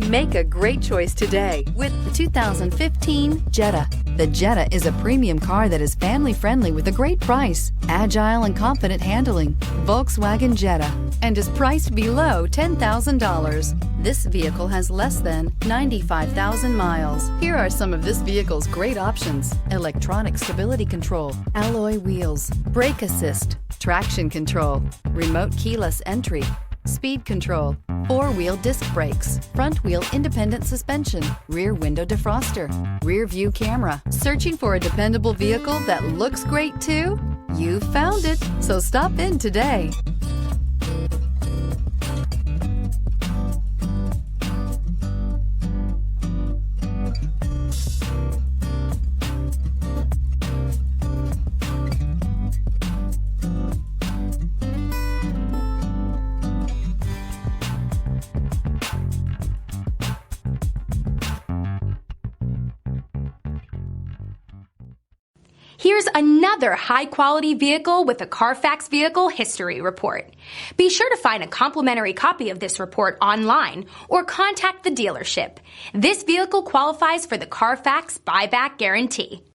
Make a great choice today with the 2015 Jetta. The Jetta is a premium car that is family-friendly with a great price, agile and confident handling. Volkswagen Jetta, and is priced below $10,000. This vehicle has less than 95,000 miles. Here are some of this vehicle's great options: electronic stability control, alloy wheels, brake assist, traction control, remote keyless entry, speed control, four-wheel disc brakes, front-wheel independent suspension, rear window defroster, rear view camera. Searching for a dependable vehicle that looks great too? You found it, so stop in today. Here's another high-quality vehicle with a Carfax Vehicle History Report. Be sure to find a complimentary copy of this report online or contact the dealership. This vehicle qualifies for the Carfax Buyback Guarantee.